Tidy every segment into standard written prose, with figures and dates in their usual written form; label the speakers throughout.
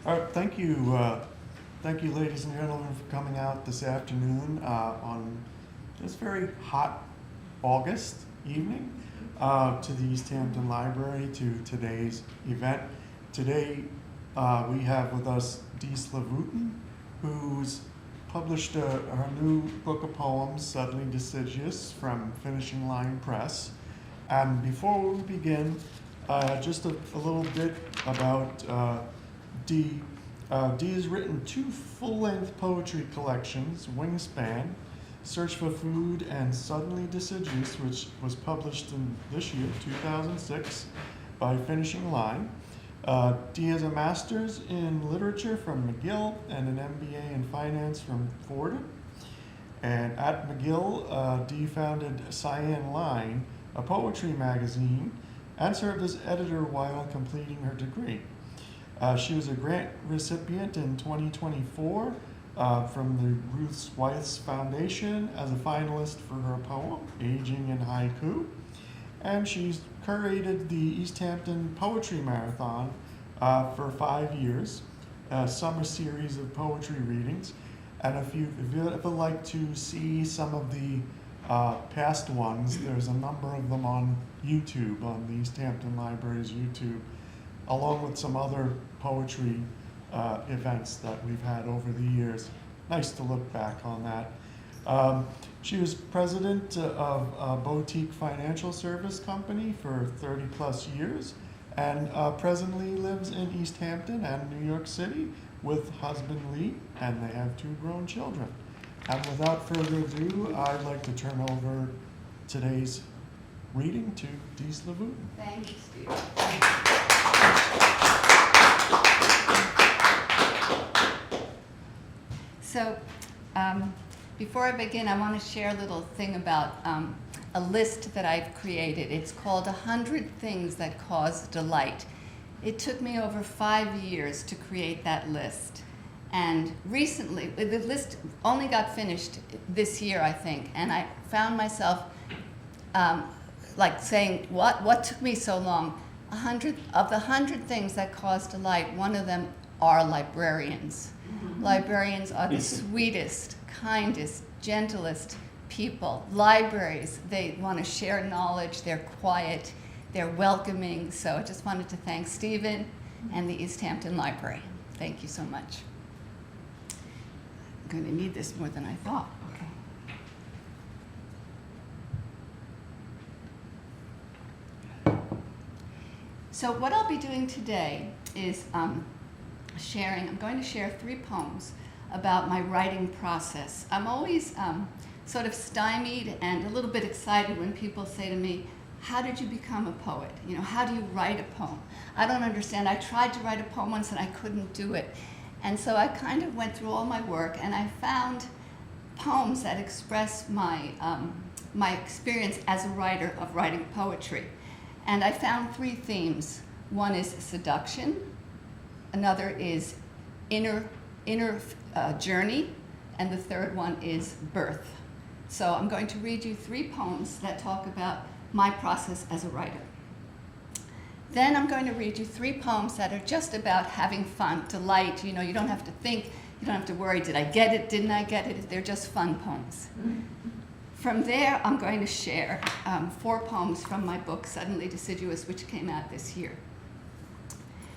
Speaker 1: All right, thank you, ladies and gentlemen, for coming out this afternoon on this very hot August evening to the East Hampton Library to today's event. Today we have with us Dee Slavutin, who's published her new book of poems, Suddenly Deciduous, from Finishing Line Press. And before we begin, just a little bit about Dee. Dee has written 2 full-length poetry collections, Wingspan, Search for Food and Suddenly Deciduous, which was published in this year, 2006, by Finishing Line. Dee has a master's in literature from McGill and an MBA in finance from Fordham. And at McGill, Dee founded Cyan Line, a poetry magazine, and served as editor while completing her degree. She was a grant recipient in 2024 from the Ruth Weiss Foundation as a finalist for her poem, Aging in Haiku. And she's curated the East Hampton Poetry Marathon for 5 years, a summer series of poetry readings. And if you'd ever like to see some of the past ones, there's a number of them on YouTube, on the East Hampton Library's YouTube, along with some other poetry events that we've had over the years. Nice to look back on that. She was president of a boutique financial service company for 30 plus years, and presently lives in East Hampton and New York City with husband Lee, and they have 2 grown children. And without further ado, I'd like to turn over today's reading to Dee Slavutin.
Speaker 2: Thank you, Steve. So, before I begin, I want to share a little thing about a list that I've created. It's called 100 Things That Cause Delight. It took me over 5 years to create that list. And recently, the list only got finished this year, I think, and I found myself like saying, what took me so long? 100 of the 100 things that cause delight, one of them are librarians. Librarians are the sweetest, kindest, gentlest people. Libraries, they want to share knowledge, they're quiet, they're welcoming. So I just wanted to thank Stephen and the East Hampton Library. Thank you so much. I'm going to need this more than I thought. Okay. So what I'll be doing today is I'm going to share 3 poems about my writing process. I'm always sort of stymied and a little bit excited when people say to me, how did you become a poet? You know, how do you write a poem? I don't understand. I tried to write a poem once and I couldn't do it. And so I kind of went through all my work and I found poems that express my, my experience as a writer of writing poetry. And I found 3 themes. One is seduction, another is inner journey, and the third one is birth. So I'm going to read you 3 poems that talk about my process as a writer. Then I'm going to read you 3 poems that are just about having fun, delight. You know, you don't have to think, you don't have to worry, did I get it, didn't I get it? They're just fun poems. From there, I'm going to share 4 poems from my book, Suddenly Deciduous, which came out this year.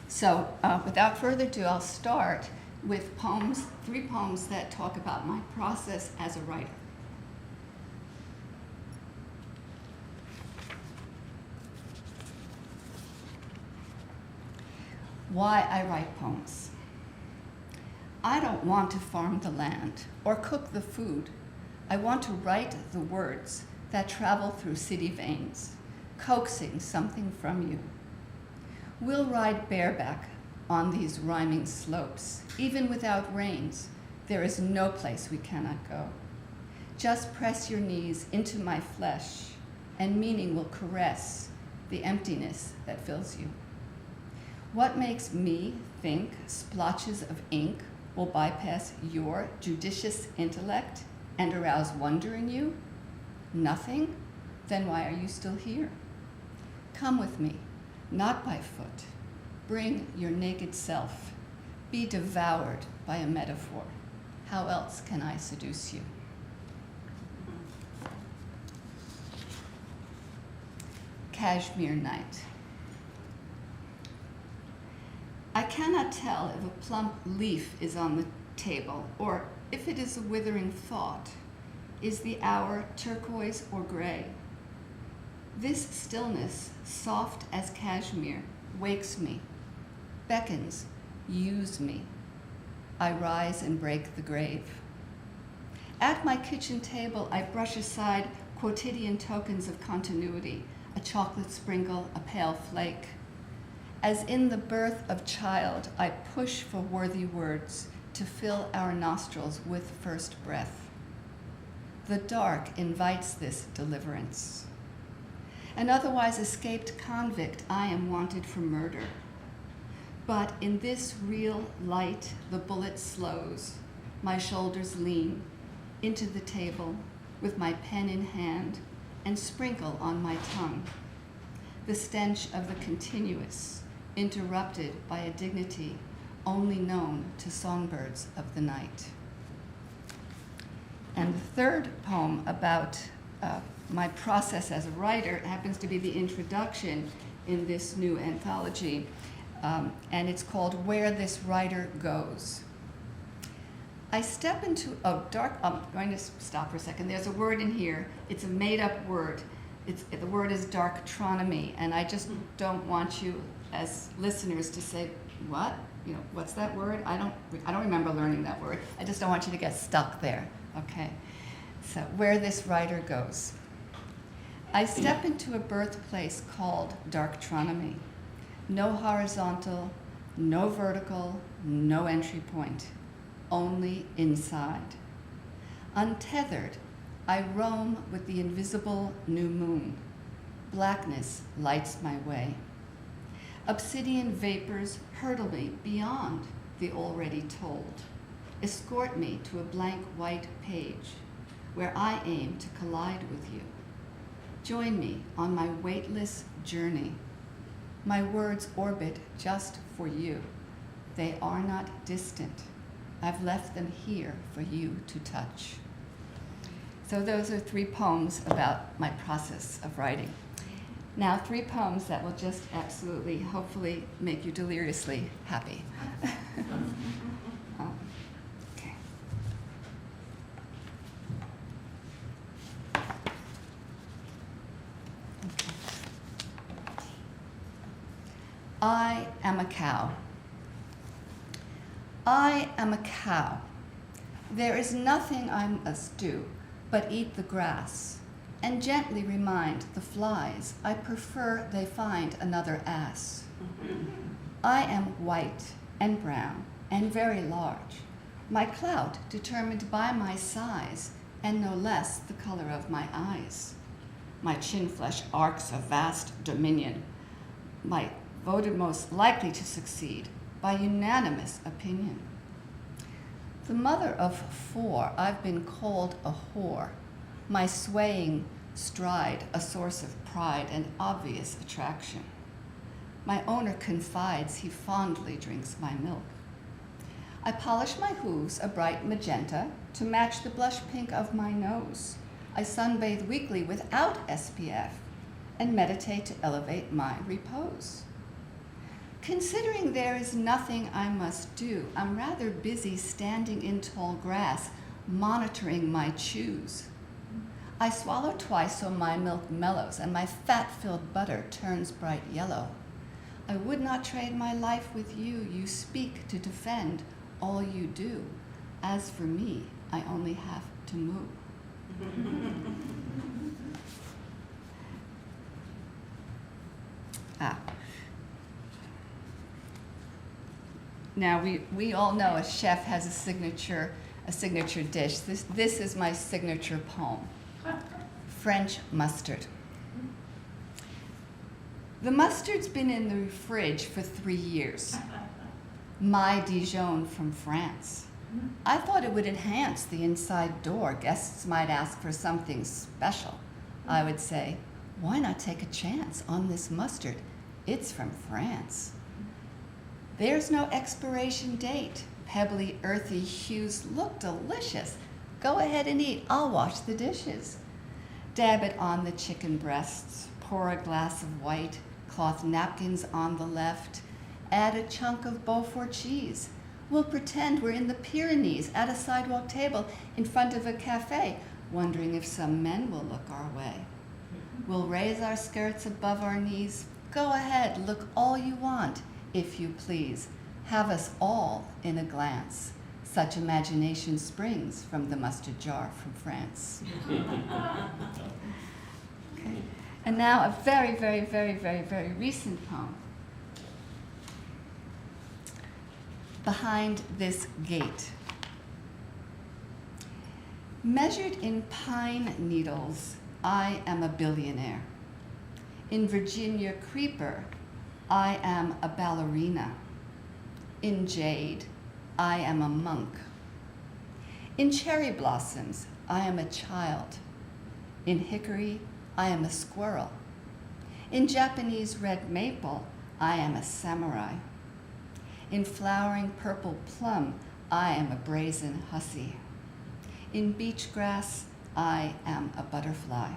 Speaker 2: So without further ado, I'll start with 3 poems that talk about my process as a writer. Why I write poems. I don't want to farm the land or cook the food. I want to write the words that travel through city veins, coaxing something from you. We'll ride bareback on these rhyming slopes. Even without reins, there is no place we cannot go. Just press your knees into my flesh, and meaning will caress the emptiness that fills you. What makes me think splotches of ink will bypass your judicious intellect and arouse wonder in you? Nothing? Then why are you still here? Come with me, not by foot. Bring your naked self. be devoured by a metaphor. How else can I seduce you? Cashmere Night. I cannot tell if a plump leaf is on the table or if it is a withering thought. Is the hour turquoise or gray? This stillness, soft as cashmere, wakes me, beckons, use me. I rise and break the grave. At my kitchen table, I brush aside quotidian tokens of continuity, a chocolate sprinkle, a pale flake. As in the birth of child, I push for worthy words to fill our nostrils with first breath. The dark invites this deliverance. An otherwise escaped convict, I am wanted for murder. But in this real light, the bullet slows. My shoulders lean into the table with my pen in hand and sprinkle on my tongue. The stench of the continuous, interrupted by a dignity only known to songbirds of the night. And the third poem about my process as a writer happens to be the introduction in this new anthology, and it's called Where This Writer Goes. I step into a dark, I'm going to stop for a second. There's a word in here. It's a made-up word. The word is darktronomy, and I just don't want you as listeners to say, what? You know, what's that word? I don't remember learning that word. I just don't want you to get stuck there, okay? So, Where This Writer Goes. I step into a birthplace called darktronomy. No horizontal, no vertical, no entry point, only inside. Untethered, I roam with the invisible new moon. Blackness lights my way. Obsidian vapors hurdle me beyond the already told. Escort me to a blank white page where I aim to collide with you. Join me on my weightless journey. My words orbit just for you. They are not distant. I've left them here for you to touch. So those are 3 poems about my process of writing. Now 3 poems that will just absolutely, hopefully, make you deliriously happy. Okay. I am a cow. I am a cow. There is nothing I must do but eat the grass and gently remind the flies I prefer they find another ass. I am white and brown and very large, my clout determined by my size and no less the color of my eyes. My chin flesh arcs a vast dominion, my voted most likely to succeed by unanimous opinion. The mother of 4, I've been called a whore, my swaying stride a source of pride and obvious attraction. My owner confides he fondly drinks my milk. I polish my hooves a bright magenta to match the blush pink of my nose. I sunbathe weekly without SPF and meditate to elevate my repose. Considering there is nothing I must do, I'm rather busy standing in tall grass, monitoring my chews. I swallow twice so my milk mellows and my fat-filled butter turns bright yellow. I would not trade my life with you. You speak to defend all you do. As for me, I only have to moo. Now we all know a chef has a signature dish. This is my signature poem. French mustard. The mustard's been in the fridge for 3 years. My Dijon from France. I thought it would enhance the inside door. Guests might ask for something special. I would say, why not take a chance on this mustard? It's from France. There's no expiration date. Pebbly, earthy hues look delicious. Go ahead and eat. I'll wash the dishes. Dab it on the chicken breasts. Pour a glass of white. Cloth napkins on the left. Add a chunk of Beaufort cheese. We'll pretend we're in the Pyrenees at a sidewalk table in front of a cafe, wondering if some men will look our way. We'll raise our skirts above our knees. Go ahead, look all you want, if you please. Have us all in a glance. Such imagination springs from the mustard jar from France. Okay. And now a very, very, very, very, very recent poem. Behind this gate. Measured in pine needles, I am a billionaire. In Virginia creeper, I am a ballerina. In jade, I am a monk. In cherry blossoms, I am a child. In hickory, I am a squirrel. In Japanese red maple, I am a samurai. In flowering purple plum, I am a brazen hussy. In beach grass, I am a butterfly.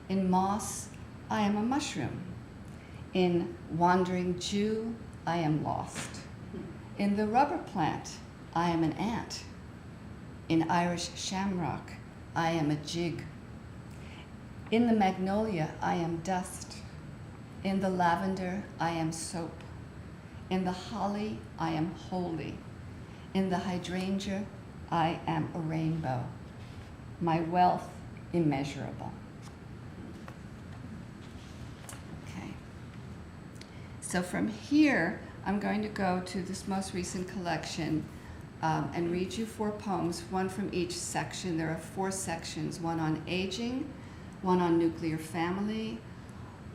Speaker 2: In moss, I am a mushroom. In wandering Jew, I am lost. In the rubber plant, I am an ant. In Irish shamrock, I am a jig. In the magnolia, I am dust. In the lavender, I am soap. In the holly, I am holy. In the hydrangea, I am a rainbow. My wealth, immeasurable. Okay. So from here, I'm going to go to this most recent collection and read you 4 poems, one from each section. There are 4 sections, one on aging, one on nuclear family,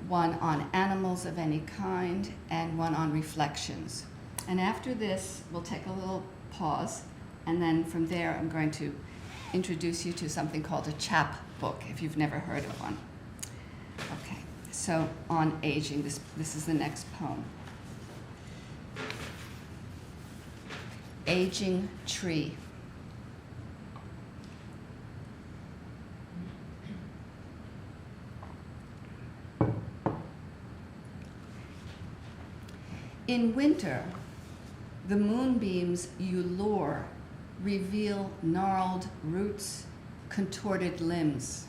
Speaker 2: one on animals of any kind, and one on reflections. And after this, we'll take a little pause, and then from there, I'm going to introduce you to something called a chap book, if you've never heard of one. Okay, so on aging, this is the next poem. Aging tree. In winter, the moonbeams you lure reveal gnarled roots, contorted limbs.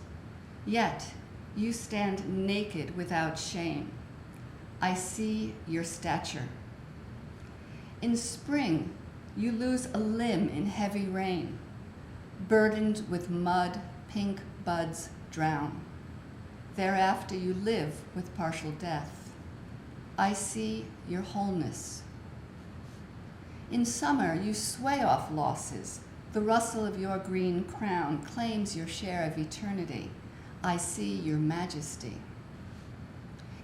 Speaker 2: Yet you stand naked without shame. I see your stature. In spring, you lose a limb in heavy rain. Burdened with mud, pink buds drown. Thereafter you live with partial death. I see your wholeness. In summer, you sway off losses. The rustle of your green crown claims your share of eternity. I see your majesty.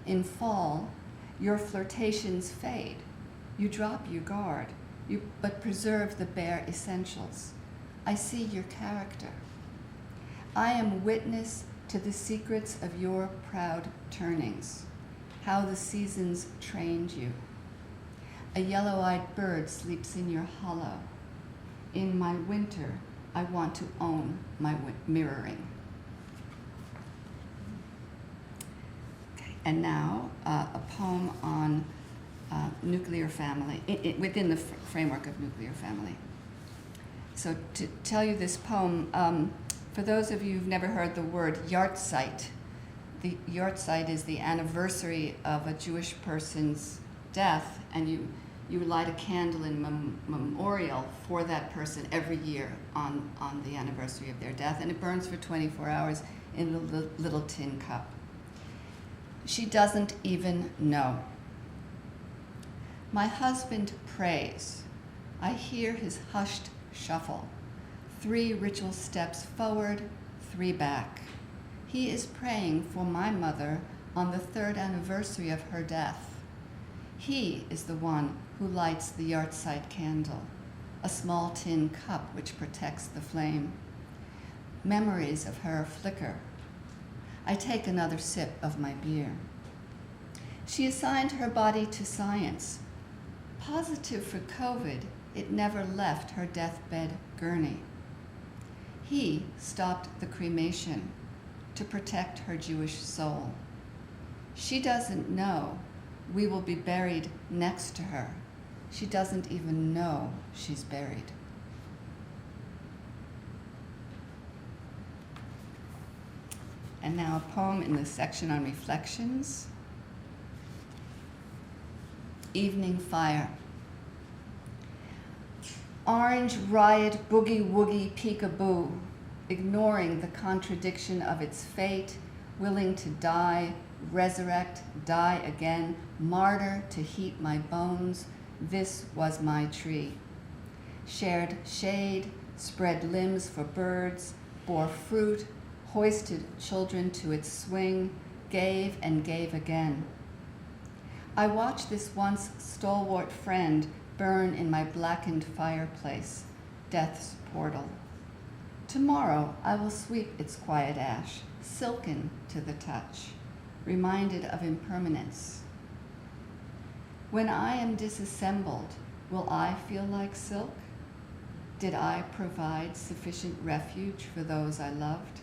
Speaker 2: In fall, your flirtations fade. You drop your guard, but preserve the bare essentials. I see your character. I am witness to the secrets of your proud turnings, how the seasons trained you. A yellow-eyed bird sleeps in your hollow. In my winter, I want to own my mirroring. Okay. And now, a poem on nuclear family, within the framework of nuclear family. So to tell you this poem, for those of you who've never heard the word yahrzeit, the yahrzeit is the anniversary of a Jewish person's death, and you light a candle in memorial for that person every year on the anniversary of their death, and it burns for 24 hours in the little tin cup. She doesn't even know. My husband prays. I hear his hushed shuffle. 3 ritual steps forward, 3 back. He is praying for my mother on the 3rd anniversary of her death. He is the one who lights the yahrzeit candle, a small tin cup which protects the flame. Memories of her flicker. I take another sip of my beer. She assigned her body to science. Positive for COVID, it never left her deathbed gurney. He stopped the cremation to protect her Jewish soul. She doesn't know we will be buried next to her. She doesn't even know she's buried. And now a poem in the section on reflections. Evening Fire. Orange riot boogie-woogie peekaboo, ignoring the contradiction of its fate, willing to die, resurrect, die again, martyr to heat my bones, this was my tree. Shared shade, spread limbs for birds, bore fruit, hoisted children to its swing, gave and gave again. I watched this once stalwart friend burn in my blackened fireplace, death's portal. Tomorrow I will sweep its quiet ash, silken to the touch, reminded of impermanence. When I am disassembled, will I feel like silk? Did I provide sufficient refuge for those I loved?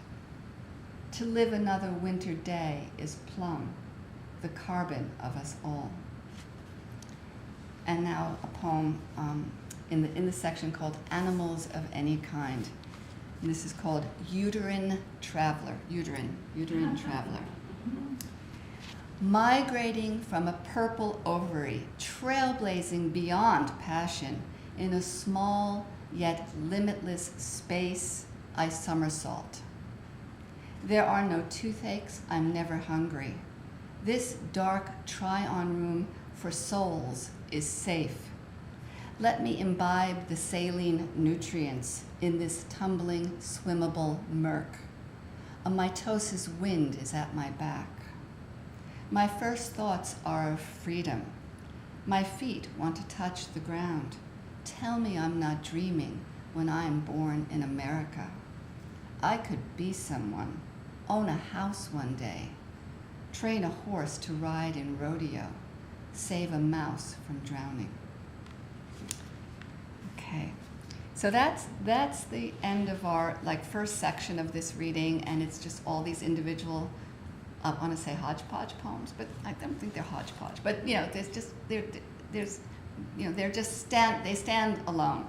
Speaker 2: To live another winter day is plum, the carbon of us all. And now a poem in the section called Animals of Any Kind. And this is called Uterine Traveler. Uterine Traveler. Migrating from a purple ovary, trailblazing beyond passion, in a small yet limitless space, I somersault. There are no toothaches, I'm never hungry. This dark try-on room for souls is safe. Let me imbibe the saline nutrients in this tumbling, swimmable murk. A mitosis wind is at my back. My first thoughts are of freedom. My feet want to touch the ground. Tell me I'm not dreaming when I am born in America. I could be someone, own a house one day, train a horse to ride in rodeo, save a mouse from drowning. Okay, so that's the end of our first section of this reading, and it's just all these individual, I want to say hodgepodge poems, but I don't think they're hodgepodge. But they stand alone.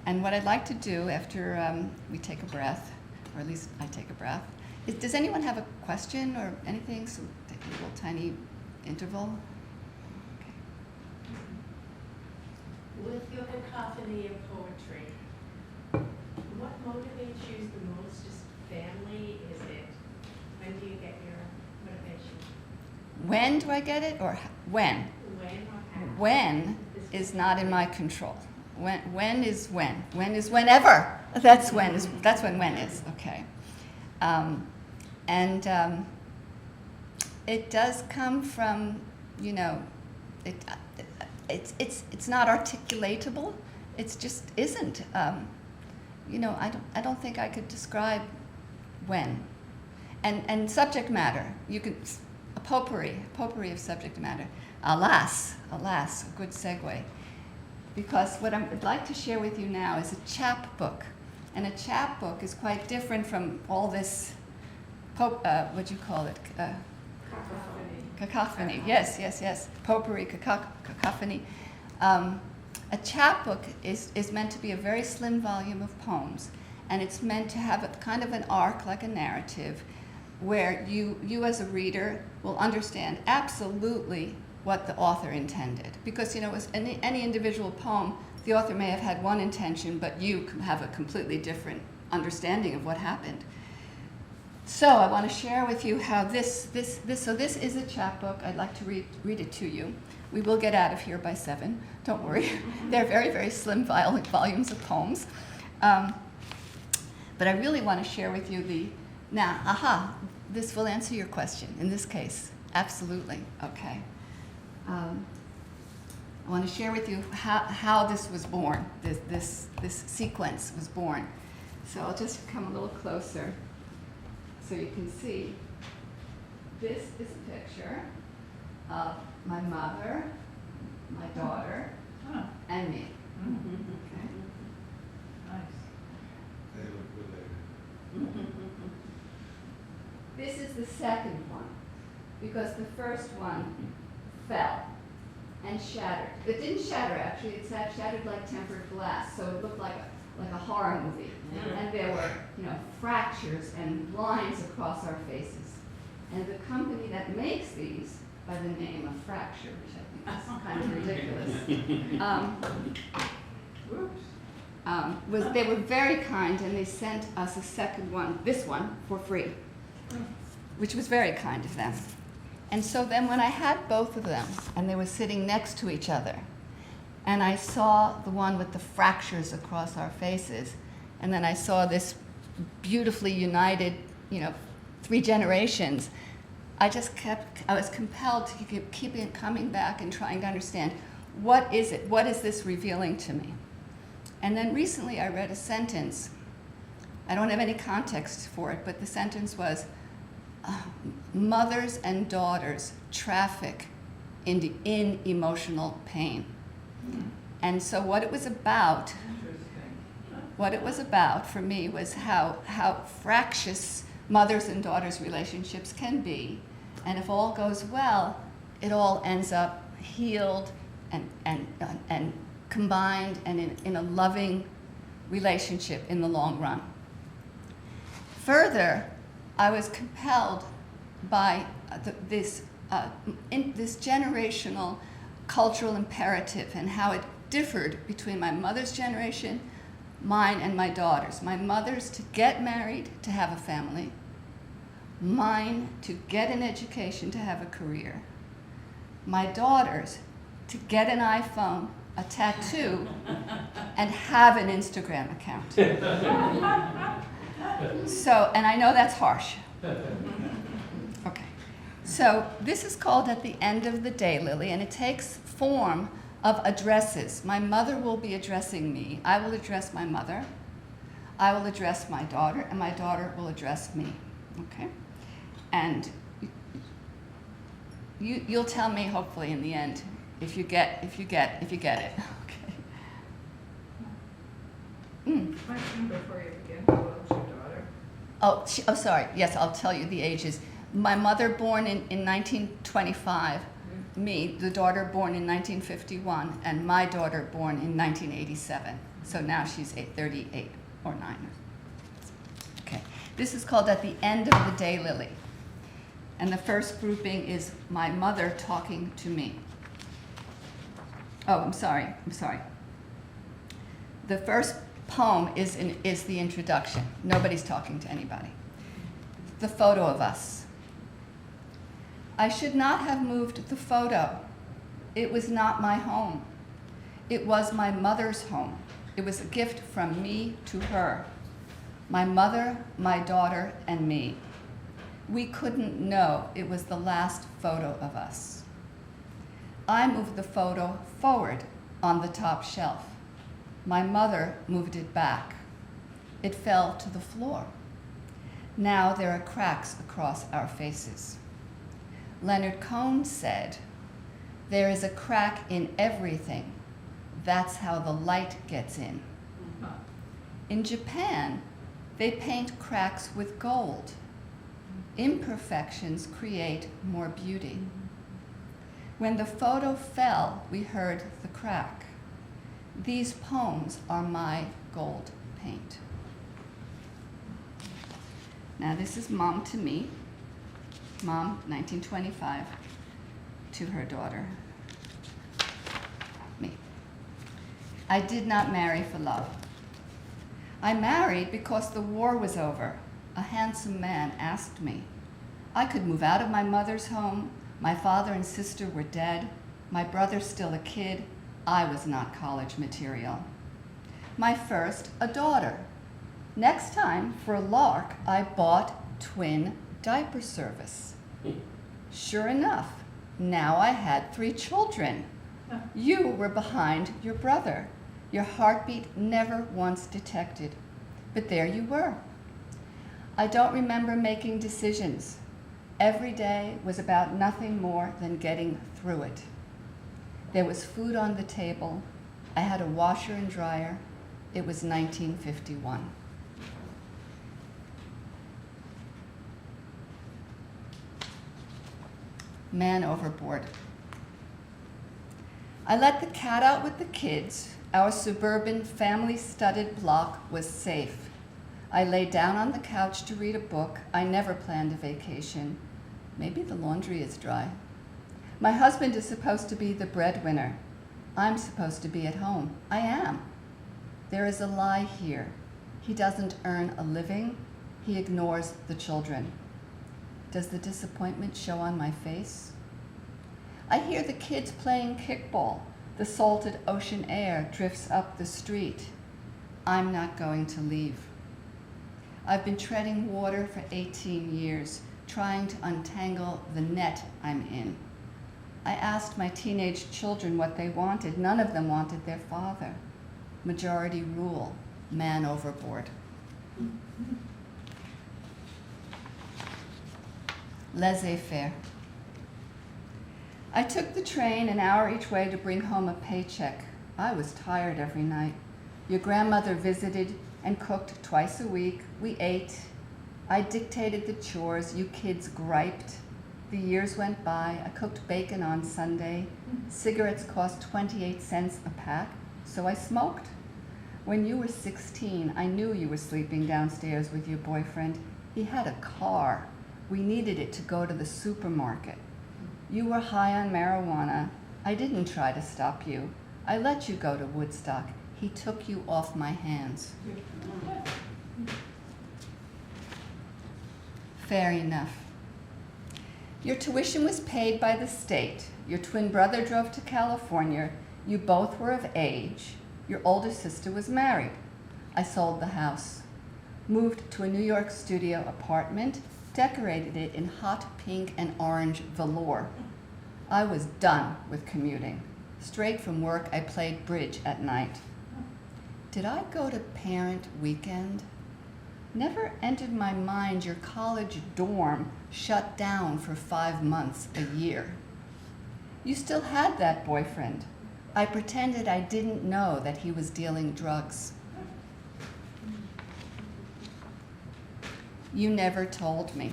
Speaker 2: And what I'd like to do after we take a breath, or at least I take a breath, is does anyone have a question or anything? So take a little tiny interval.
Speaker 3: With your cacophony of poetry, what motivates you the most? Just family? Is it, when do you get your motivation?
Speaker 2: When do I get it, or when?
Speaker 3: When or how?
Speaker 2: When is not in my control. When is when? When is whenever. That's when when is. Okay. It does come from, it's not articulatable. It just isn't. I don't think I could describe when. And subject matter. You could a potpourri of subject matter. Alas, a good segue. Because what I'd like to share with you now is a chapbook. And a chapbook is quite different from all this, what do you call it? Cacophony. Yes. Potpourri, cacophony. A chapbook is meant to be a very slim volume of poems. And it's meant to have a kind of an arc, like a narrative, where you as a reader will understand absolutely what the author intended. Because, as any individual poem, the author may have had one intention, but you have a completely different understanding of what happened. So I want to share with you how this is a chapbook. I'd like to read it to you. We will get out of here by 7, don't worry. They're very, very slim volumes of poems. But I really want to share with you this will answer your question in this case. Absolutely, okay. I want to share with you how this was born, this sequence was born. So I'll just come a little closer so you can see. This is a picture of my mother my daughter, and me. Okay.
Speaker 4: Nice.
Speaker 5: They look related.
Speaker 2: This is the second one, because the first one fell and shattered. It didn't shatter, actually. It shattered like tempered glass, so it looked like a horror movie. And there were, fractures and lines across our faces. And the company that makes these, by the name of Fracture, which I think is kind of ridiculous, they were very kind, and they sent us a second one, this one, for free, which was very kind of them. And so then when I had both of them, and they were sitting next to each other, and I saw the one with the fractures across our faces, and then I saw this beautifully united, 3 generations, I was compelled to keep coming back and trying to understand, what is it? What is this revealing to me? And then recently I read a sentence. I don't have any context for it, but the sentence was, mothers and daughters traffic in emotional pain. And so what it was about for me was how fractious mothers and daughters relationships can be. And if all goes well, it all ends up healed and combined and in a loving relationship in the long run. Further, I was compelled by this generational cultural imperative and how it differed between my mother's generation, mine, and my daughter's. My mother's to get married, to have a family. Mine to get an education, to have a career. My daughter's to get an iPhone, a tattoo, and have an Instagram account. So, and I know that's harsh. Okay. So this is called At the End of the Day, Lily, and it takes form of addresses. My mother will be addressing me. I will address my mother. I will address my daughter, and my daughter will address me. Okay? And you'll tell me, hopefully, in the end, if you get it. Okay.
Speaker 4: Question before you begin. How old is your daughter?
Speaker 2: Oh, sorry. Yes, I'll tell you the ages. My mother born in 1925, me, the daughter born in 1951, and my daughter born in 1987. So now she's 38 or 9. Okay. This is called At the End of the Day, Lily. And the first grouping is my mother talking to me. Oh, I'm sorry. The first poem is the introduction. Nobody's talking to anybody. The photo of us. I should not have moved the photo. It was not my home. It was my mother's home. It was a gift from me to her. My mother, my daughter, and me. We couldn't know it was the last photo of us. I moved the photo forward on the top shelf. My mother moved it back. It fell to the floor. Now there are cracks across our faces. Leonard Cohen said, "There is a crack in everything. That's how the light gets in." In Japan, they paint cracks with gold. Imperfections create more beauty. When the photo fell, we heard the crack. These poems are my gold paint. Now this is Mom to me. Mom, 1925, to her daughter, me. I did not marry for love. I married because the war was over. A handsome man asked me. I could move out of my mother's home. My father and sister were dead. My brother still a kid. I was not college material. My first, a daughter. Next time, for a lark, I bought twin diaper service. Sure enough, now I had 3 children. You were behind your brother. Your heartbeat never once detected. But there you were. I don't remember making decisions. Every day was about nothing more than getting through it. There was food on the table. I had a washer and dryer. It was 1951. Man overboard. I let the cat out with the kids. Our suburban, family-studded block was safe. I lay down on the couch to read a book. I never planned a vacation. Maybe the laundry is dry. My husband is supposed to be the breadwinner. I'm supposed to be at home. I am. There is a lie here. He doesn't earn a living. He ignores the children. Does the disappointment show on my face? I hear the kids playing kickball. The salted ocean air drifts up the street. I'm not going to leave. I've been treading water for 18 years, trying to untangle the net I'm in. I asked my teenage children what they wanted. None of them wanted their father. Majority rule, man overboard. Laissez-faire. I took the train an hour each way to bring home a paycheck. I was tired every night. Your grandmother visited and cooked twice a week. We ate. I dictated the chores. You kids griped. The years went by. I cooked bacon on Sunday. Cigarettes cost 28 cents a pack, so I smoked. When you were 16, I knew you were sleeping downstairs with your boyfriend. He had a car. We needed it to go to the supermarket. You were high on marijuana. I didn't try to stop you. I let you go to Woodstock. He took you off my hands. Fair enough. Your tuition was paid by the state. Your twin brother drove to California. You both were of age. Your older sister was married. I sold the house, moved to a New York studio apartment, decorated it in hot pink and orange velour. I was done with commuting. Straight from work, I played bridge at night. Did I go to parent weekend? Never entered my mind your college dorm shut down for 5 months a year. You still had that boyfriend. I pretended I didn't know that he was dealing drugs. You never told me.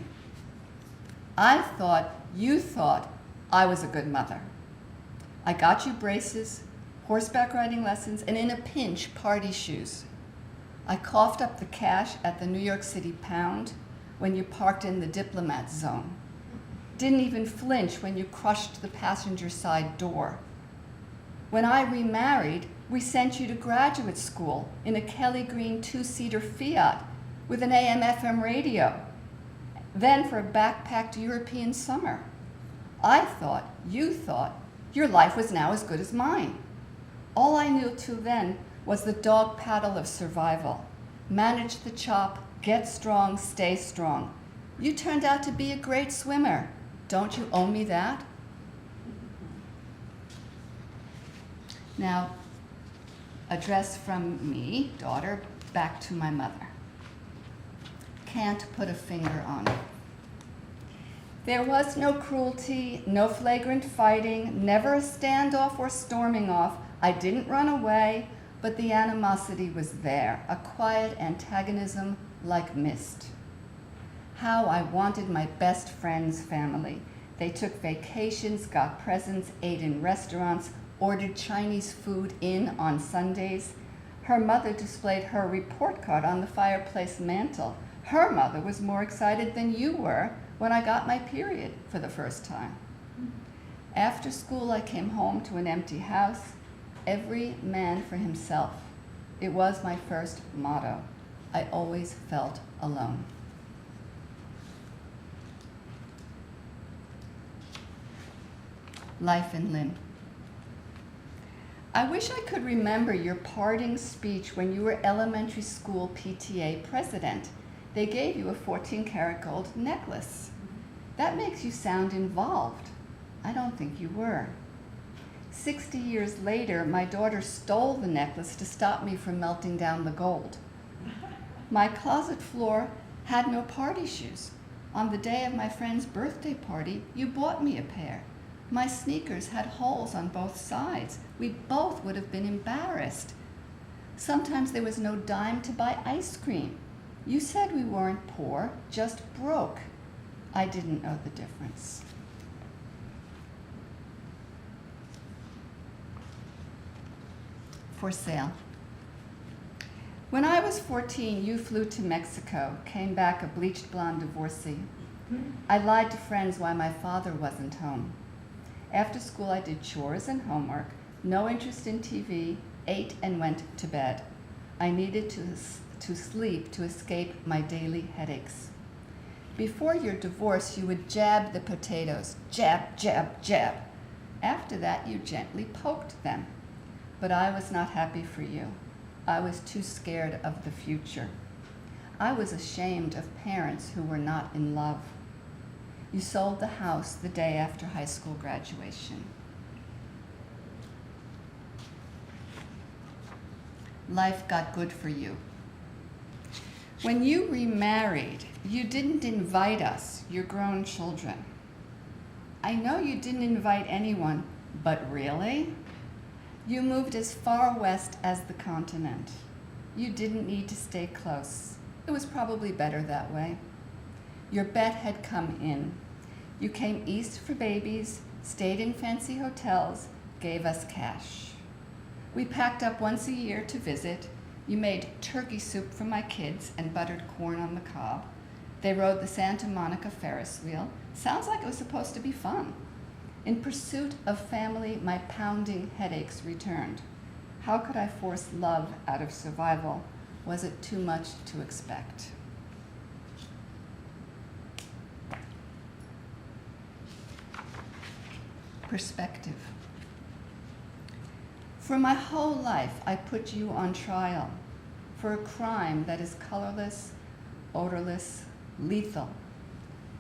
Speaker 2: I thought you thought I was a good mother. I got you braces, horseback riding lessons, and in a pinch, party shoes. I coughed up the cash at the New York City Pound when you parked in the diplomat zone. Didn't even flinch when you crushed the passenger side door. When I remarried, we sent you to graduate school in a Kelly Green 2-seater Fiat with an AM/FM radio, then for a backpacked European summer. I thought, you thought, your life was now as good as mine. All I knew till then was the dog paddle of survival. Manage the chop, get strong, stay strong. You turned out to be a great swimmer. Don't you owe me that? Now, address from me, daughter, back to my mother. Can't put a finger on it. There was no cruelty, no flagrant fighting, never a standoff or storming off. I didn't run away, but the animosity was there, a quiet antagonism like mist. How I wanted my best friend's family. They took vacations, got presents, ate in restaurants, ordered Chinese food in on Sundays. Her mother displayed her report card on the fireplace mantel. Her mother was more excited than you were when I got my period for the first time. After school, I came home to an empty house. Every man for himself. It was my first motto. I always felt alone. Life and limb. I wish I could remember your parting speech when you were elementary school PTA president. They gave you a 14-karat gold necklace. That makes you sound involved. I don't think you were. 60 years later, my daughter stole the necklace to stop me from melting down the gold. My closet floor had no party shoes. On the day of my friend's birthday party, you bought me a pair. My sneakers had holes on both sides. We both would have been embarrassed. Sometimes there was no dime to buy ice cream. You said we weren't poor, just broke. I didn't know the difference. For sale. When I was 14, you flew to Mexico, came back a bleached blonde divorcee. I lied to friends why my father wasn't home. After school, I did chores and homework, no interest in TV, ate and went to bed. I needed to sleep to escape my daily headaches. Before your divorce, you would jab the potatoes, jab, jab, jab. After that, you gently poked them. But I was not happy for you. I was too scared of the future. I was ashamed of parents who were not in love. You sold the house the day after high school graduation. Life got good for you. When you remarried, you didn't invite us, your grown children. I know you didn't invite anyone, but really? You moved as far west as the continent. You didn't need to stay close. It was probably better that way. Your bet had come in. You came east for babies, stayed in fancy hotels, gave us cash. We packed up once a year to visit. You made turkey soup for my kids and buttered corn on the cob. They rode the Santa Monica Ferris wheel. Sounds like it was supposed to be fun. In pursuit of family, my pounding headaches returned. How could I force love out of survival? Was it too much to expect? Perspective. For my whole life, I put you on trial for a crime that is colorless, odorless, lethal.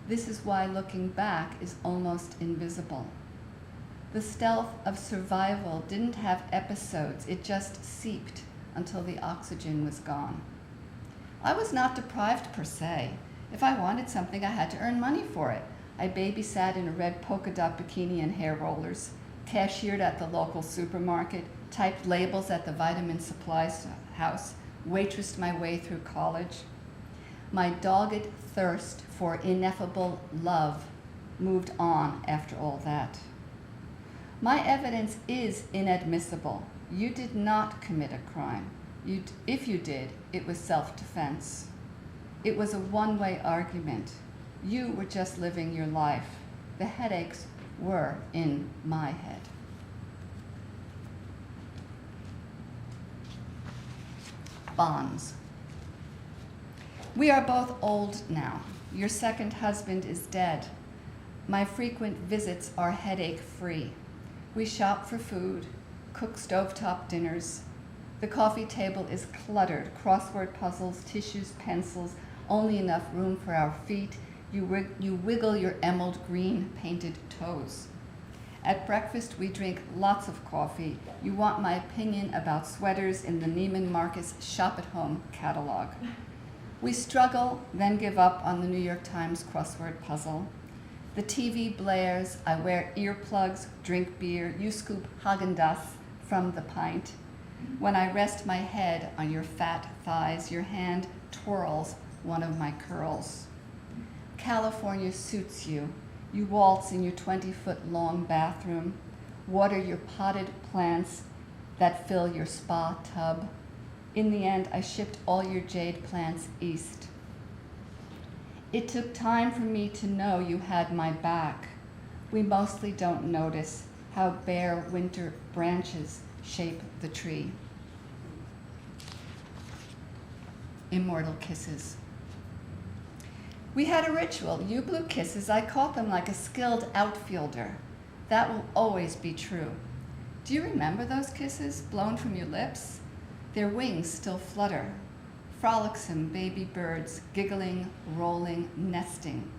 Speaker 2: This is why looking back is almost invisible. The stealth of survival didn't have episodes, it just seeped until the oxygen was gone. I was not deprived per se. If I wanted something, I had to earn money for it. I babysat in a red polka dot bikini and hair rollers, cashiered at the local supermarket, typed labels at the vitamin supply house, waitressed my way through college. My dogged thirst for ineffable love moved on after all that. My evidence is inadmissible. You did not commit a crime. If you did, it was self-defense. It was a one-way argument. You were just living your life. The headaches were in my head. Bonds. We are both old now. Your second husband is dead. My frequent visits are headache-free. We shop for food, cook stovetop dinners. The coffee table is cluttered, crossword puzzles, tissues, pencils, only enough room for our feet. You wiggle your emerald green painted toes. At breakfast, we drink lots of coffee. You want my opinion about sweaters in the Neiman Marcus Shop at Home catalog. We struggle, then give up on the New York Times crossword puzzle. The TV blares, I wear earplugs, drink beer, you scoop Haagen-Dazs from the pint. When I rest my head on your fat thighs, your hand twirls one of my curls. California suits you. You waltz in your 20-foot-long bathroom, water your potted plants that fill your spa tub. In the end, I shipped all your jade plants east. It took time for me to know you had my back. We mostly don't notice how bare winter branches shape the tree. Immortal kisses. We had a ritual. You blew kisses. I caught them like a skilled outfielder. That will always be true. Do you remember those kisses blown from your lips? Their wings still flutter. Frolicsome baby birds, giggling, rolling, nesting.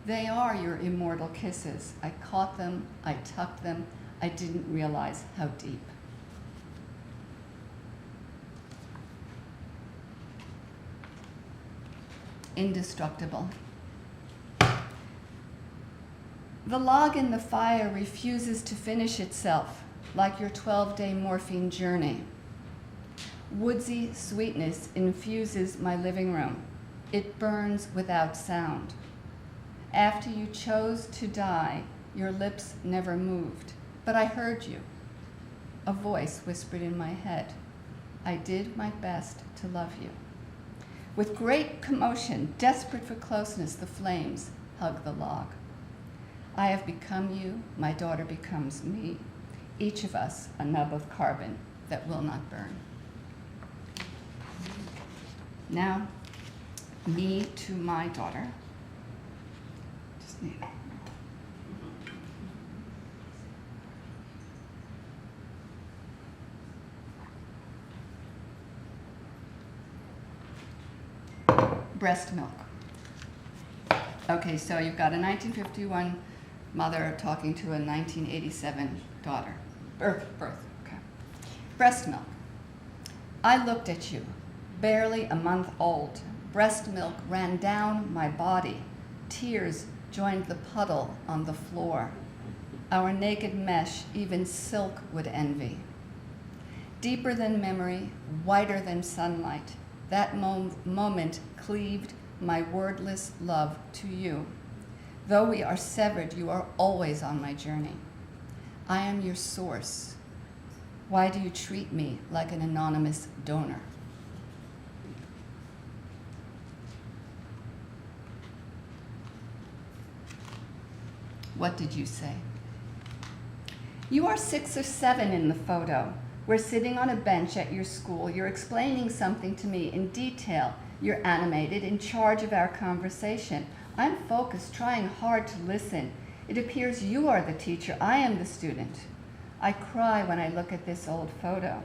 Speaker 2: They are your immortal kisses. I caught them, I tucked them, I didn't realize how deep. Indestructible. The log in the fire refuses to finish itself, like your 12-day morphine journey. Woodsy sweetness infuses my living room. It burns without sound. After you chose to die, your lips never moved, but I heard you. A voice whispered in my head, I did my best to love you. With great commotion, desperate for closeness, the flames hug the log. I have become you, my daughter becomes me, each of us a nub of carbon that will not burn. Now, me to my daughter. Just need. Breast milk. Okay, so you've got a 1951 mother talking to a 1987 daughter. Birth, okay. Breast milk. I looked at you, barely a month old. Breast milk ran down my body. Tears joined the puddle on the floor. Our naked mesh, even silk would envy. Deeper than memory, whiter than sunlight, that moment cleaved my wordless love to you. Though we are severed, you are always on my journey. I am your source. Why do you treat me like an anonymous donor? What did you say? You are 6 or 7 in the photo. We're sitting on a bench at your school. You're explaining something to me in detail. You're animated, in charge of our conversation. I'm focused, trying hard to listen. It appears you are the teacher. I am the student. I cry when I look at this old photo.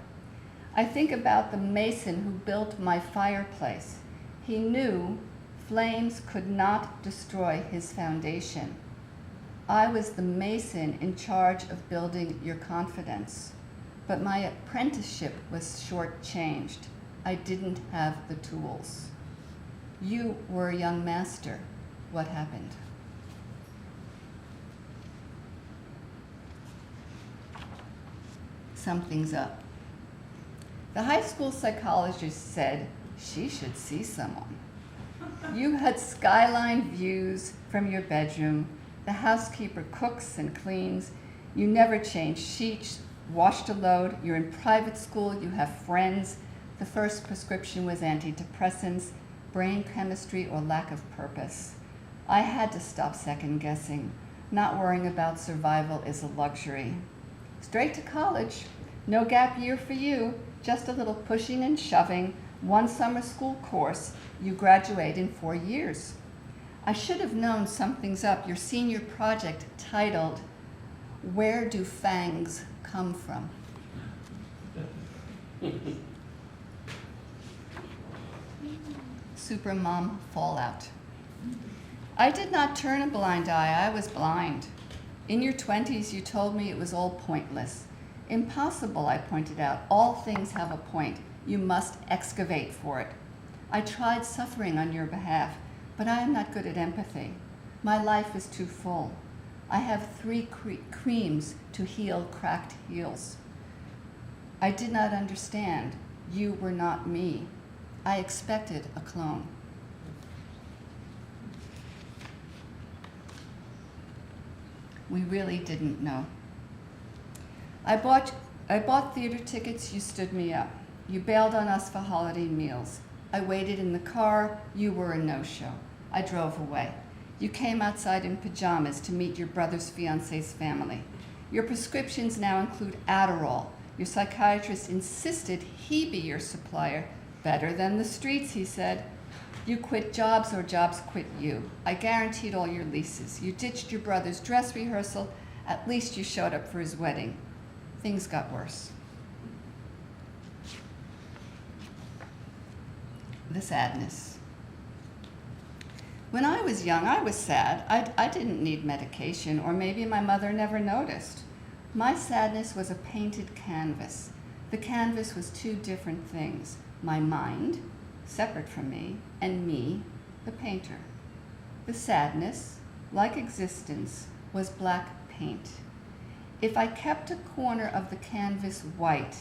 Speaker 2: I think about the mason who built my fireplace. He knew flames could not destroy his foundation. I was the mason in charge of building your confidence, but my apprenticeship was shortchanged. I didn't have the tools. You were a young master. What happened? Something's up. The high school psychologist said she should see someone. You had skyline views from your bedroom. The housekeeper cooks and cleans. You never change sheets, washed a load. You're in private school. You have friends. The first prescription was antidepressants, brain chemistry, or lack of purpose. I had to stop second guessing. Not worrying about survival is a luxury. Straight to college. No gap year for you. Just a little pushing and shoving. One summer school course. You graduate in 4 years. I should have known something's up. Your senior project titled, Where Do Fangs Come From? Supermom fallout. I did not turn a blind eye. I was blind. In your 20s, you told me it was all pointless. Impossible, I pointed out. All things have a point. You must excavate for it. I tried suffering on your behalf, but I am not good at empathy. My life is too full. I have 3 creams to heal cracked heels. I did not understand. You were not me. I expected a clone. We really didn't know. I bought theater tickets, you stood me up. You bailed on us for holiday meals. I waited in the car, you were a no-show. I drove away. You came outside in pajamas to meet your brother's fiance's family. Your prescriptions now include Adderall. Your psychiatrist insisted he be your supplier. Better than the streets, he said. You quit jobs or jobs quit you. I guaranteed all your leases. You ditched your brother's dress rehearsal. At least you showed up for his wedding. Things got worse. The sadness. When I was young, I was sad. I didn't need medication, or maybe my mother never noticed. My sadness was a painted canvas. The canvas was 2 different things. My mind, separate from me, and me, the painter. The sadness, like existence, was black paint. If I kept a corner of the canvas white,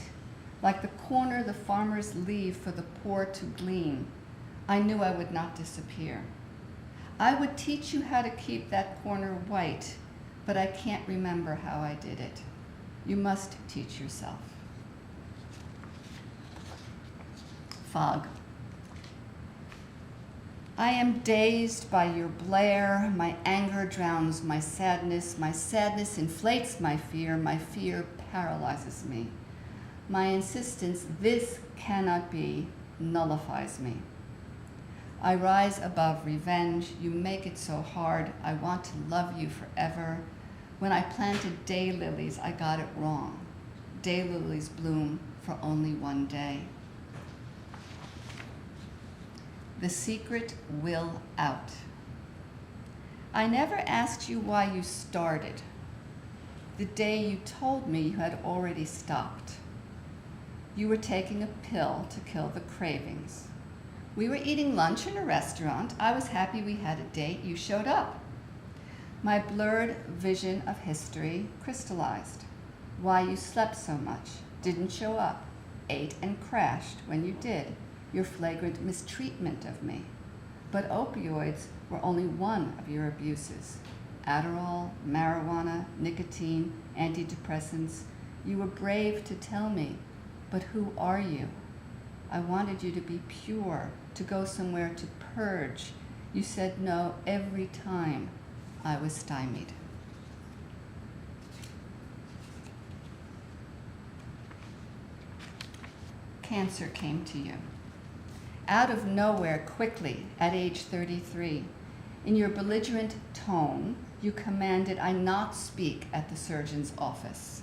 Speaker 2: like the corner the farmers leave for the poor to glean, I knew I would not disappear. I would teach you how to keep that corner white, but I can't remember how I did it. You must teach yourself. Fog. I am dazed by your blare. My anger drowns my sadness inflates my fear paralyzes me. My insistence, this cannot be, nullifies me. I rise above revenge. You make it so hard. I want to love you forever. When I planted daylilies, I got it wrong. Daylilies bloom for only one day. The secret will out. I never asked you why you started. The day you told me you had already stopped. You were taking a pill to kill the cravings. We were eating lunch in a restaurant. I was happy we had a date. You showed up. My blurred vision of history crystallized. Why you slept so much, didn't show up, ate and crashed when you did. Your flagrant mistreatment of me. But opioids were only one of your abuses. Adderall, marijuana, nicotine, antidepressants. You were brave to tell me, but who are you? I wanted you to be pure, to go somewhere to purge. You said no every time I was stymied. Cancer came to you. Out of nowhere, quickly, at age 33. In your belligerent tone, you commanded I not speak at the surgeon's office.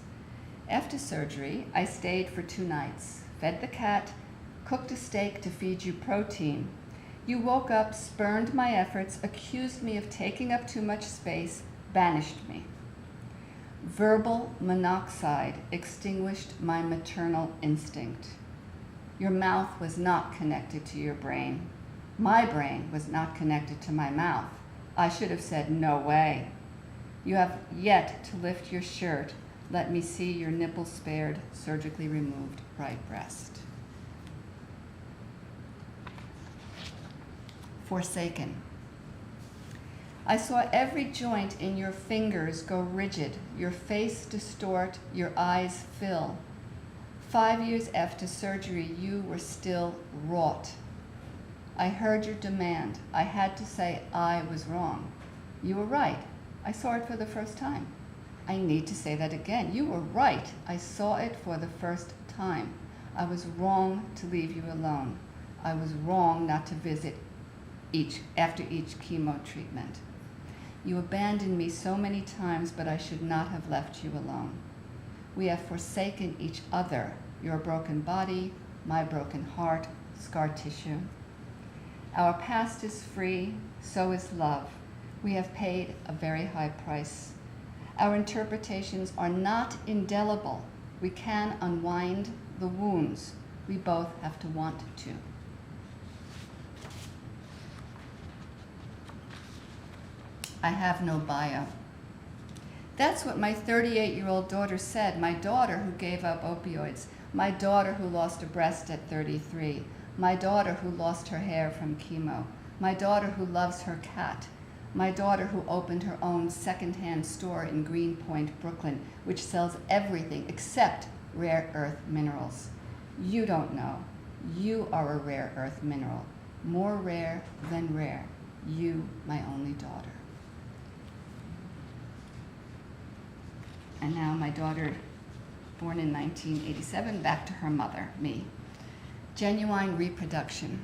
Speaker 2: After surgery, I stayed for 2 nights, fed the cat, cooked a steak to feed you protein. You woke up, spurned my efforts, accused me of taking up too much space, banished me. Verbal monoxide extinguished my maternal instinct. Your mouth was not connected to your brain. My brain was not connected to my mouth. I should have said, no way. You have yet to lift your shirt. Let me see your nipple-spared, surgically removed right breast. Forsaken. I saw every joint in your fingers go rigid, your face distort, your eyes fill. 5 years after surgery, you were still wrought. I heard your demand. I had to say I was wrong. You were right. I saw it for the first time. I need to say that again. You were right. I saw it for the first time. I was wrong to leave you alone. I was wrong not to visit after each chemo treatment. You abandoned me so many times, but I should not have left you alone. We have forsaken each other, your broken body, my broken heart, scar tissue. Our past is free, so is love. We have paid a very high price. Our interpretations are not indelible. We can unwind the wounds. We both have to want to. I have no bio. That's what my 38-year-old daughter said, my daughter who gave up opioids, my daughter who lost a breast at 33, my daughter who lost her hair from chemo, my daughter who loves her cat, my daughter who opened her own secondhand store in Greenpoint, Brooklyn, which sells everything except rare earth minerals. You don't know. You are a rare earth mineral, more rare than rare. You, my only daughter. And now my daughter, born in 1987, back to her mother, me. Genuine reproduction.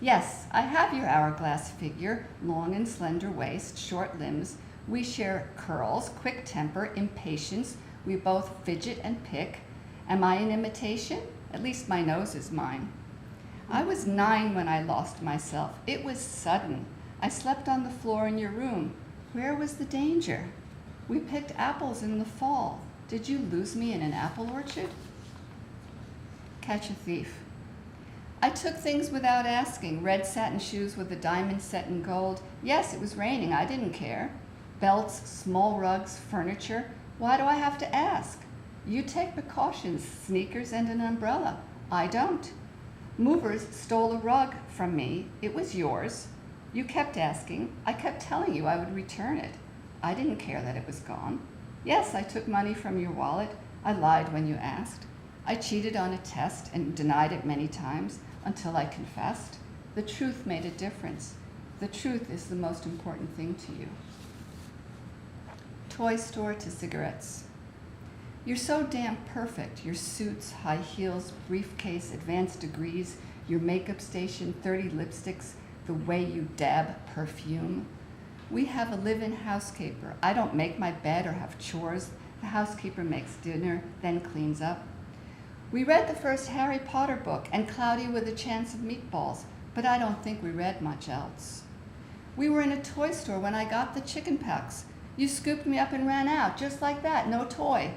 Speaker 2: Yes, I have your hourglass figure, long and slender waist, short limbs. We share curls, quick temper, impatience. We both fidget and pick. Am I an imitation? At least my nose is mine. I was 9 when I lost myself. It was sudden. I slept on the floor in your room. Where was the danger? We picked apples in the fall. Did you lose me in an apple orchard? Catch a thief. I took things without asking. Red satin shoes with a diamond set in gold. Yes, it was raining. I didn't care. Belts, small rugs, furniture. Why do I have to ask? You take precautions, sneakers and an umbrella. I don't. Movers stole a rug from me. It was yours. You kept asking. I kept telling you I would return it. I didn't care that it was gone. Yes, I took money from your wallet. I lied when you asked. I cheated on a test and denied it many times until I confessed. The truth made a difference. The truth is the most important thing to you. Toy store to cigarettes. You're so damn perfect. Your suits, high heels, briefcase, advanced degrees, your makeup station, 30 lipsticks, the way you dab perfume. We have a live-in housekeeper. I don't make my bed or have chores. The housekeeper makes dinner, then cleans up. We read the first Harry Potter book and Cloudy with a Chance of Meatballs, but I don't think we read much else. We were in a toy store when I got the chicken pucks. You scooped me up and ran out, just like that, no toy.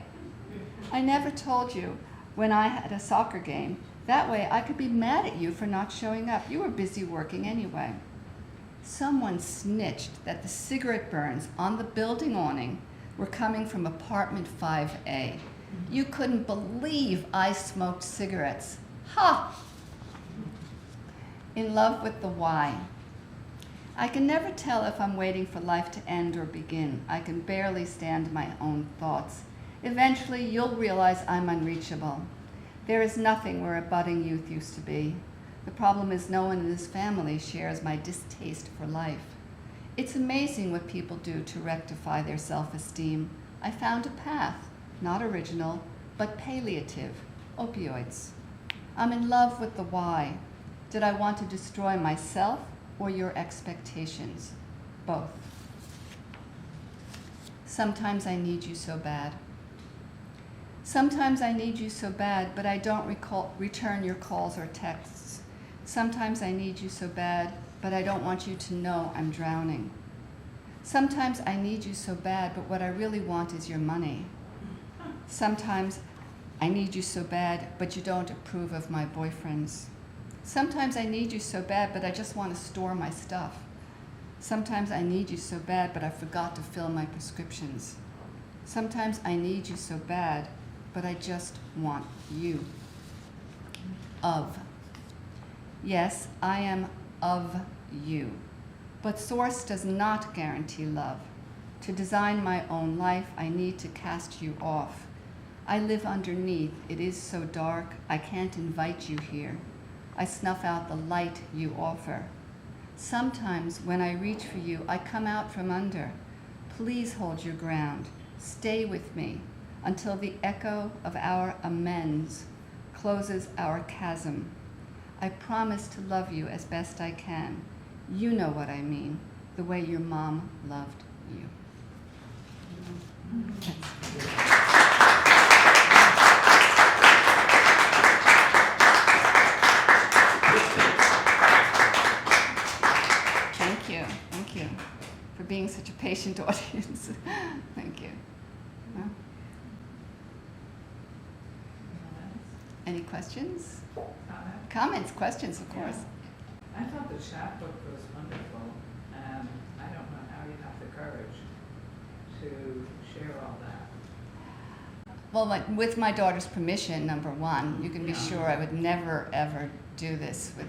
Speaker 2: I never told you when I had a soccer game. That way I could be mad at you for not showing up. You were busy working anyway. Someone snitched that the cigarette burns on the building awning were coming from apartment 5A. You couldn't believe I smoked cigarettes. Ha! In love with the why. I can never tell if I'm waiting for life to end or begin. I can barely stand my own thoughts. Eventually, you'll realize I'm unreachable. There is nothing where a budding youth used to be. The problem is no one in this family shares my distaste for life. It's amazing what people do to rectify their self-esteem. I found a path, not original, but palliative, opioids. I'm in love with the why. Did I want to destroy myself or your expectations? Both. Sometimes I need you so bad. Sometimes I need you so bad, but I don't return your calls or texts. Sometimes I need you so bad, but I don't want you to know I'm drowning. Sometimes I need you so bad, but what I really want is your money. Sometimes I need you so bad, but you don't approve of my boyfriends. Sometimes I need you so bad, but I just want to store my stuff. Sometimes I need you so bad, but I forgot to fill my prescriptions. Sometimes I need you so bad, but I just want you. Of. Yes, I am of you. But source does not guarantee love. To design my own life, I need to cast you off. I live underneath. It is so dark, I can't invite you here. I snuff out the light you offer. Sometimes when I reach for you, I come out from under. Please hold your ground. Stay with me until the echo of our amends closes our chasm. I promise to love you as best I can. You know what I mean, the way your mom loved you. Thank you for being such a patient audience. Thank you. Well, any questions? Comments, questions, of course.
Speaker 4: I thought the chapbook was wonderful, and I don't know how you have the courage to share all that.
Speaker 2: Well, with my daughter's permission, number one, you can be sure I would never, ever do this. With,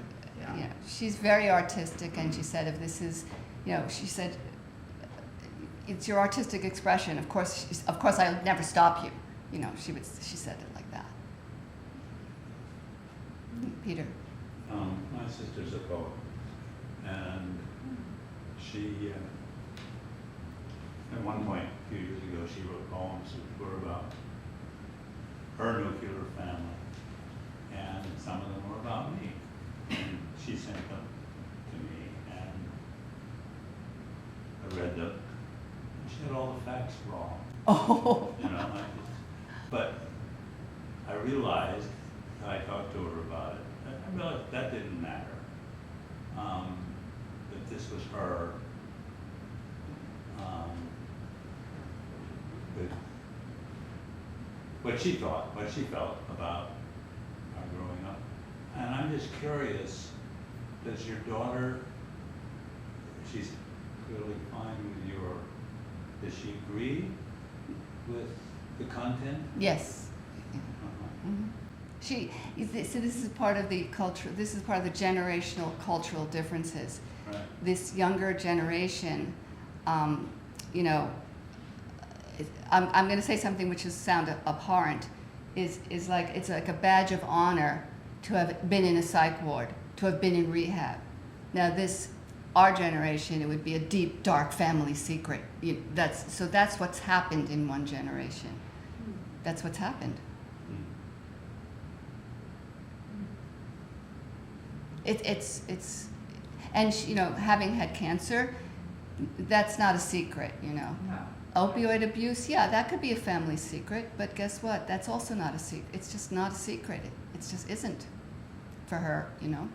Speaker 2: you know, she's very artistic, and she said, if this is, she said, it's your artistic expression. Of course, I'll never stop you. She said it like that. Peter.
Speaker 5: My sister's a poet, and she, at one point a few years ago, she wrote poems that were about her nuclear family, and some of them were about me. And she sent them to me, and I read them, and she had all the facts wrong.
Speaker 2: Oh.
Speaker 5: But I realized, I talked to her about it, I realized that didn't matter. That this was her, what she thought, what she felt about our growing up. And I'm just curious, does your daughter, she's clearly fine with your Does she agree with the content?
Speaker 2: Yes.
Speaker 5: Uh-huh.
Speaker 2: Mhm. So this is part of the culture. This is part of the generational cultural differences.
Speaker 5: Right.
Speaker 2: This younger generation, you know, I'm going to say something which is sound abhorrent, is like it's like a badge of honor to have been in a psych ward, to have been in rehab. Now our generation, it would be a deep, dark family secret. That's what's happened in one generation. That's what's happened. It's and you know, having had cancer, that's not a secret, you know.
Speaker 4: No.
Speaker 2: Opioid abuse, yeah, that could be a family secret, but guess what? That's also not a secret. It's just not a secret. It just isn't for her, you know.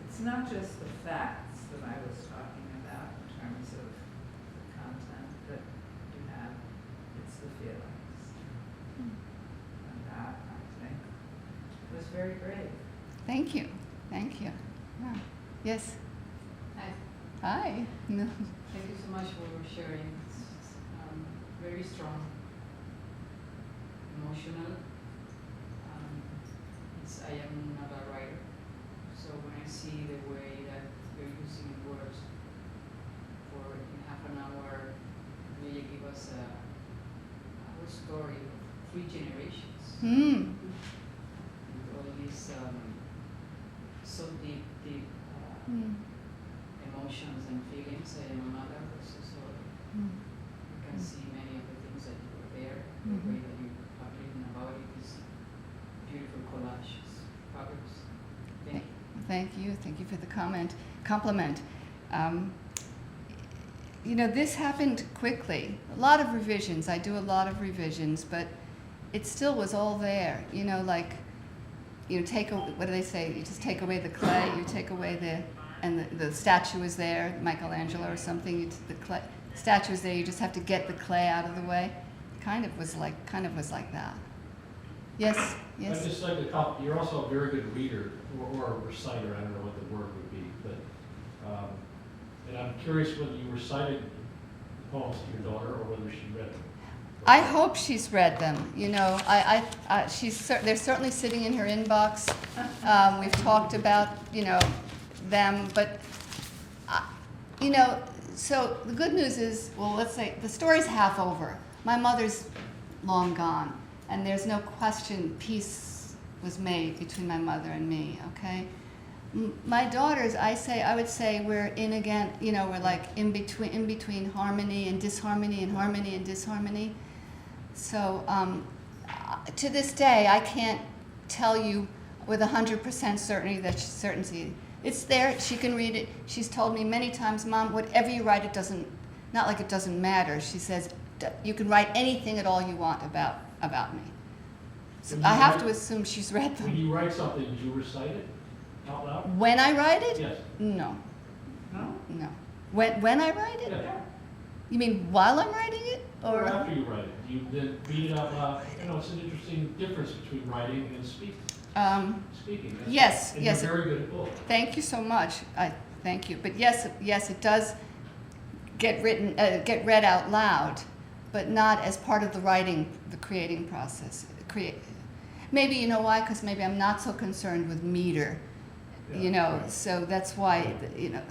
Speaker 4: It's not just the facts that I was talking about in terms of the content that you have, it's the feelings. And that, I think, was very brave.
Speaker 2: Thank you. Thank you. Yeah. Yes.
Speaker 6: Hi.
Speaker 2: Hi. No.
Speaker 6: Thank you so much for sharing. It's very strong, emotional. I am not a writer, so when I see the way that you're using words for in half an hour, really give us a whole story of 3 generations.
Speaker 2: Mm.
Speaker 6: With all these so deep emotions and feelings. I am a mother also, so you can see many of the things that you were there, the way that you have written about it is beautiful collages. Fabulous. Thank you.
Speaker 2: Thank you for the compliment. You know, this happened quickly. A lot of revisions. I do a lot of revisions, but it still was all there. You know, like, you know, what do they say? You just take away the clay. You take away the statue is there, Michelangelo or something. The statue is there. You just have to get the clay out of the way. Kind of was like that. Yes. Yes.
Speaker 7: I'd just like to you're also a very good reader, or a reciter, I don't know what the word would be, but, and I'm curious whether you recited poems to your daughter or whether she read them.
Speaker 2: I hope she's read them. You know, they're certainly sitting in her inbox. We've talked about, you know, them, but, you know, so the good news is, well, let's say the story's half over. My mother's long gone. And there's no question peace was made between my mother and me, okay? My daughters, I would say we're in again, you know, we're like in between harmony and disharmony and harmony and disharmony. So to this day, I can't tell you with 100% certainty. It's there, she can read it. She's told me many times, Mom, whatever you write, not like it doesn't matter. She says, you can write anything at all you want about me. So I have to assume she's read them.
Speaker 7: When you write something, do you recite it out loud?
Speaker 2: When I write it?
Speaker 7: Yes.
Speaker 2: No.
Speaker 4: No?
Speaker 2: No. When I write it?
Speaker 7: Yeah.
Speaker 2: You mean while I'm writing it?
Speaker 7: Or after you write it? Do you then read it out loud? You know, it's an interesting difference between writing and speaking. Speaking.
Speaker 2: Yes,
Speaker 7: and
Speaker 2: yes.
Speaker 7: You're very good at both.
Speaker 2: Thank you so much. Thank you. But yes, it does get read out loud, but not as part of the creating process. Maybe, you know why? Because maybe I'm not so concerned with meter,
Speaker 7: Yeah,
Speaker 2: you know,
Speaker 7: right.
Speaker 2: so that's why, you know,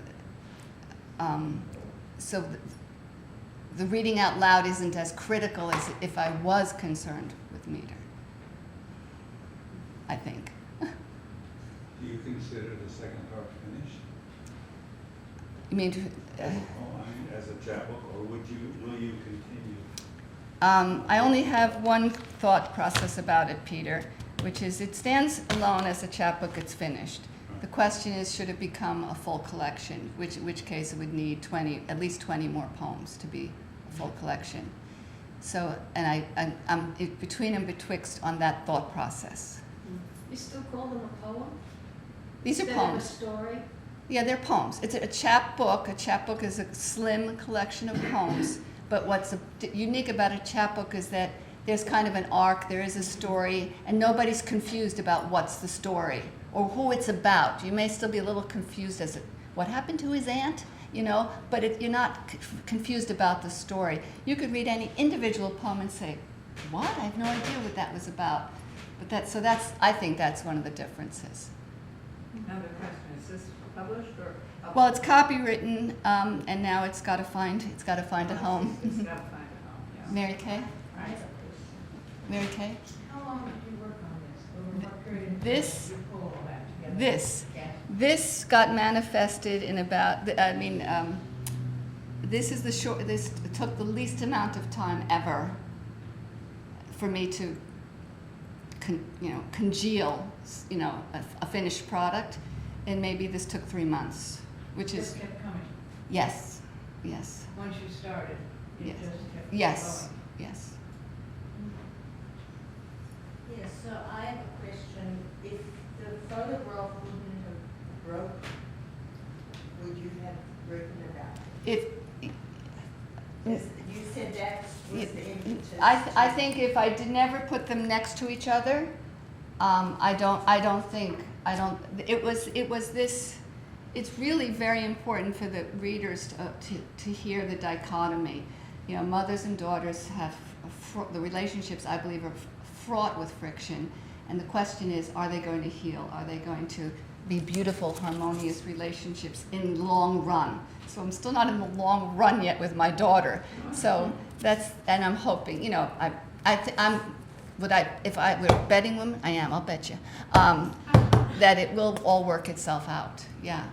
Speaker 2: so the reading out loud isn't as critical as if I was concerned with meter, I think.
Speaker 5: Do you consider the second part finished?
Speaker 2: You mean,
Speaker 5: As a chapbook, or will you continue?
Speaker 2: I only have one thought process about it, Peter, which is it stands alone as a chapbook. It's finished. The question is, should it become a full collection? In which case it would need at least 20 more poems to be a full collection. So, and I'm between and betwixt on that thought process.
Speaker 3: You still call them a poem?
Speaker 2: These are
Speaker 3: Instead of a
Speaker 2: poems.
Speaker 3: story?
Speaker 2: Yeah, they're poems. It's a chapbook. A chapbook is a slim collection of poems. But what's unique about a chapbook is that there's kind of an arc, there is a story, and nobody's confused about what's the story or who it's about. You may still be a little confused as to what happened to his aunt, you know, but you're not confused about the story. You could read any individual poem and say, what? I have no idea what that was about. But I think that's one of the differences.
Speaker 4: Another question, is this published or?
Speaker 2: Well, it's copywritten, and now it's got to find a home.
Speaker 4: It's got to find a home, yeah.
Speaker 2: Mary Kay?
Speaker 3: I have a question.
Speaker 2: Mary Kay?
Speaker 3: How long did you work on this? Over what period of time
Speaker 2: This-
Speaker 3: did you pull all that together?
Speaker 2: This.
Speaker 3: Yes.
Speaker 2: This got manifested in about, this is this took the least amount of time ever for me to congeal, a finished product, and maybe this took 3 months, which is,
Speaker 3: Just kept coming.
Speaker 2: yes.
Speaker 3: Once you started, it
Speaker 2: Yes.
Speaker 3: just kept
Speaker 2: Yes,
Speaker 3: going.
Speaker 2: yes.
Speaker 8: Yes, so I have a question. If the photograph wouldn't have broke, would you have written it out?
Speaker 2: If,
Speaker 8: You said that was the impetus.
Speaker 2: I think if I did never put them next to each other, it was this, it's really very important for the readers to hear the dichotomy. You know, mothers and daughters have, the relationships, I believe, are fraught with friction. And the question is, are they going to heal? Are they going to be beautiful, harmonious relationships in long run? So I'm still not in the long run yet with my daughter. So and I'm hoping, if I were a betting woman, I am, I'll bet you, that it will all work itself out. Yeah.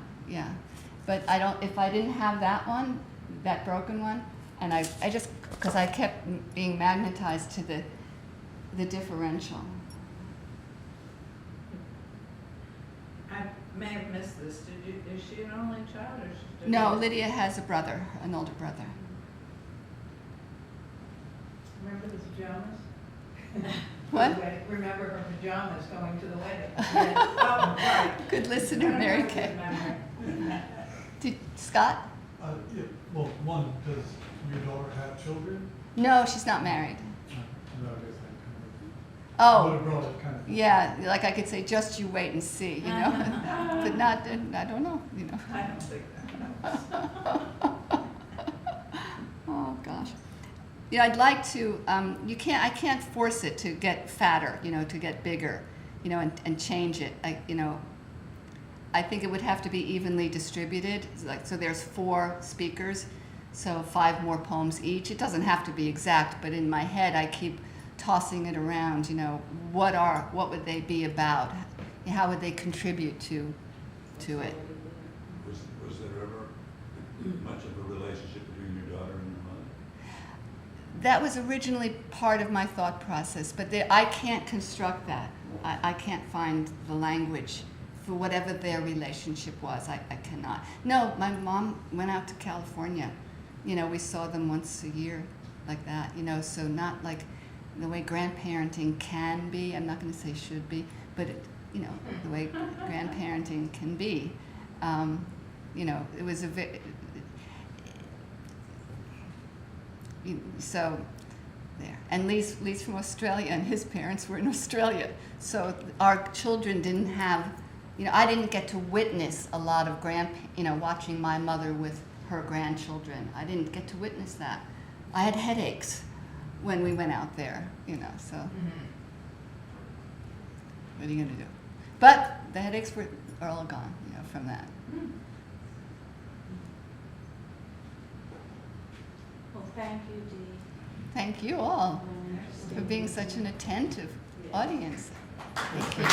Speaker 2: But if I didn't have that one, that broken one, and I just, because I kept being magnetized to the differential.
Speaker 4: I may have missed this. Is she an only child or she?
Speaker 2: No, Lydia has a brother, an older brother.
Speaker 3: Remember the pajamas?
Speaker 2: What?
Speaker 3: Remember her pajamas going to the wedding?
Speaker 4: Yes. Oh, right.
Speaker 2: Good listener, Mary Kay. Scott?
Speaker 9: Yeah, well, one, does your daughter have children?
Speaker 2: No, she's not married.
Speaker 9: No, I guess that
Speaker 2: Oh,
Speaker 9: would have brought it kind of.
Speaker 2: yeah, like I could say, just you wait and see, but not, I don't know,
Speaker 4: I don't think that.
Speaker 2: Oh, gosh. I'd like to, I can't force it to get fatter, to get bigger, and change it. I think it would have to be evenly distributed. So there's 4 speakers, so 5 more poems each. It doesn't have to be exact, but in my head I keep tossing it around, what would they be about? How would they contribute to it?
Speaker 5: Was there ever much of a relationship between your daughter and your mother?
Speaker 2: That was originally part of my thought process, but I can't construct that. I can't find the language for whatever their relationship was. I cannot. No, my mom went out to California. We saw them once a year like that, so not like the way grandparenting can be. I'm not going to say should be, but the way grandparenting can be. It was so there. And Lee's from Australia, and his parents were in Australia. So our children didn't have, I didn't get to witness a lot of watching my mother with her grandchildren. I didn't get to witness that. I had headaches when we went out there, so what are you going to do? But the headaches are all gone, from that.
Speaker 8: Well, thank you, Dee.
Speaker 2: Thank you all for being such an attentive audience. Thank you.